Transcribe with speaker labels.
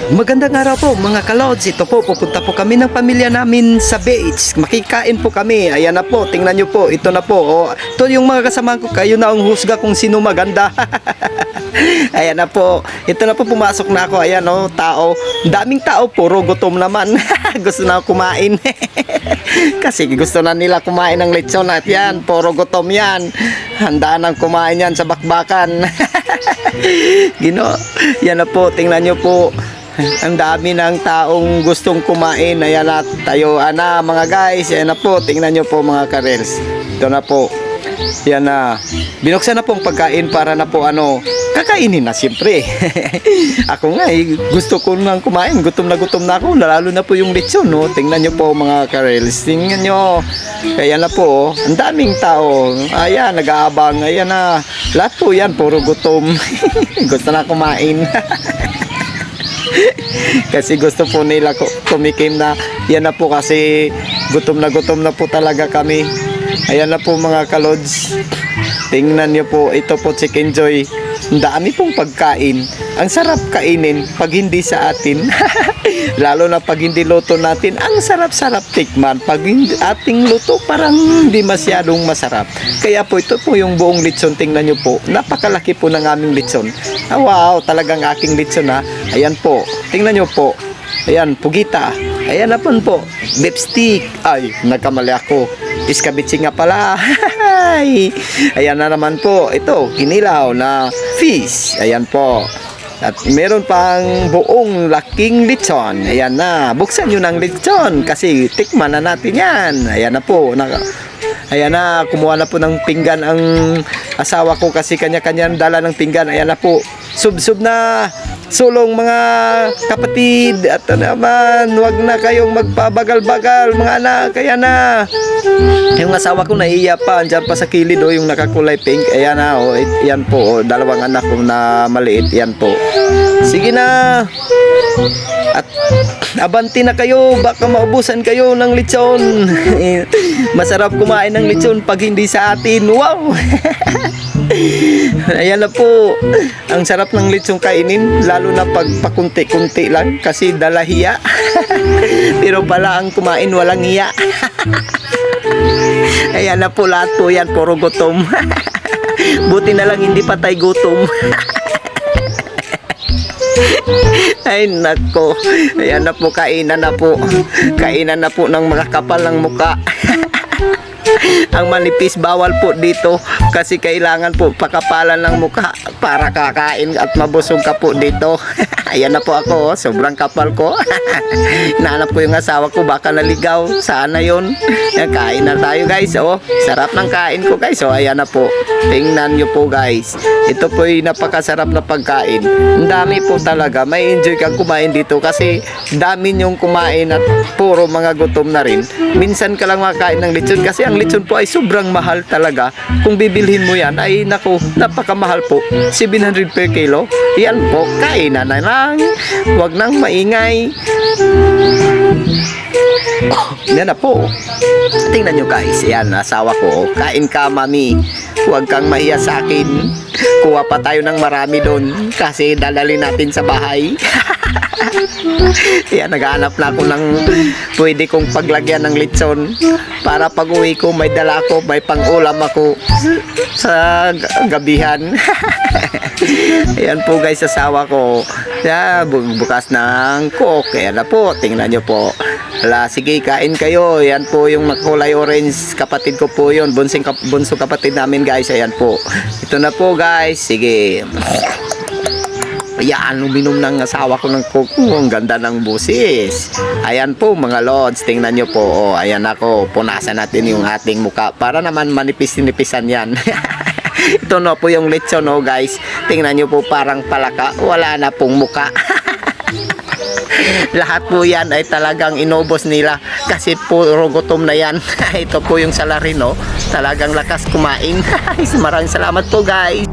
Speaker 1: Magandang araw po mga kalods. Ito po, pupunta po kami ng pamilya namin sa beach. Makikain po kami. Ayan na po, tingnan nyo po. Ito na po. Oh, ito yung mga kasama ko. Kayo na ang husga kung sino maganda. Ayan na po. Ito na po, pumasok na ako. Ayan o, tao. Daming tao, puro gutom naman. Gusto na kumain. Kasi gusto na nila kumain ng lechon. At yan, puro gutom yan. Handa nang kumain yan sa bakbakan. Gino, yan na po, tingnan nyo po. Ang dami ng taong gustong kumain. Ayan na, tayuan na mga guys. Ayan na po, tingnan nyo po mga karels. Ito na po. Yan na. Binuksan na po ang pagkain para na po kakainin na siyempre. Ako nga gusto ko nang kumain. Gutom na ako. Lalo na po yung lechon, no? Tingnan nyo po mga karels. Tingnan nyo. Kaya na po, ang daming tao. Ayan, nag-aabang. Ayan na. Lahat po yan, puro gutom. Gusto na kumain. Kasi gusto po nila tumikim na. Yan na po kasi gutom na po talaga kami. Ayan na po mga kalods. Tingnan nyo po, ito po Chicken Joy. Ang dami pong pagkain. Ang sarap kainin pag hindi sa atin. Lalo na pag hindi luto natin, ang sarap-sarap tikman. Pag ating luto, parang hindi masyadong masarap. Kaya po ito po yung buong lechon. Tingnan nyo po, napakalaki po ng aming lechon. Wow, talagang aking lechon ha. Ayan po, tingnan nyo po. Ayan, pugita. Ayan na po, beef stick. Ay, nagkamali ako. Iskabitsi nga pala. Ayan na naman po. Ito, kinilaw na fish. Ayan po. At meron pang buong laking lechon. Ayan na. Buksan nyo ng lechon kasi tikman na natin yan. Ayan na po. Ayan na. Kumuha na po ng pinggan ang asawa ko kasi kanya-kanyang dala ng pinggan. Ayan na po. Sub-sub na. Sulong mga kapatid. At naman, wag na kayong magpabagal-bagal mga anak. Ayan na. Yung asawa ko naiiya pa. Andyan pa sa kilid yung nakakulay pink. Ayan na. Ayan po. Dalawang anak ko na maliit. Ayan po. Sige na. At abanti na kayo. Baka maubusan kayo ng lechon. Masarap kumain ng lechon pag hindi sa atin. Wow. Ayan na po. Ang sarap ng lechon kainin. Lalo na pag pakunti-kunti lang. Kasi dalahiya. Pero pala ang kumain walang hiya. Ayan na po lahat po yan. Puro gutom. Buti na lang hindi patay gutom. Ay nako. Ayan na po, kainan na po. Kainan na po ng makakapal ng muka. Ang manipis bawal po dito kasi kailangan po pakapalan ng mukha para kakain at mabusog ka po dito. Ayan na po ako, sobrang kapal ko. Nahanap ko yung asawa ko, baka naligaw. Sana yun. Kain na tayo guys. Sarap ng kain ko guys. Ayan na po. Tingnan nyo po guys. Ito po yung napakasarap na pagkain. Ang dami po talaga. May enjoy kang kumain dito kasi dami nyong kumain at puro mga gutom na rin. Minsan ka lang makain ng lechon kasi ang lechon po ay sobrang mahal talaga. Kung bibilhin mo yan ay naku, napakamahal po. 700 per kilo. Yan po, kainan na lang. Huwag nang maingay. Yan na po. Tingnan nyo guys. Yan, asawa ko. Kain ka mami. Huwag kang mahiya sa akin. Kuha pa tayo ng marami doon kasi dadalhin natin sa bahay. Yan, naghahanap na ako ng pwede kong paglagyan ng lechon para pag uwi ko may dala ko, may pang-ulam ako sa gabihan. Ayan po guys, asawa ko. Bukas ng cook. Ayan na po, tingnan nyo po. Sige, kain kayo. Ayan po yung kulay orange. Kapatid ko po yun. Bunso kapatid namin guys. Ayan po. Ito na po guys. Sige. Ayan, uminom ng asawa ko ng coke. Ang ganda ng busis. Ayan po mga lods. Tingnan nyo po. Ayan ako. Punasan natin yung ating muka. Para naman manipis-nipisan yan. Ito na po yung lechon guys. Tingnan nyo po parang palaka. Wala na pong muka. Lahat po yan ay talagang inubos nila kasi puro gutom na yan. Ito po yung salarin talagang lakas kumain. Maraming salamat po guys.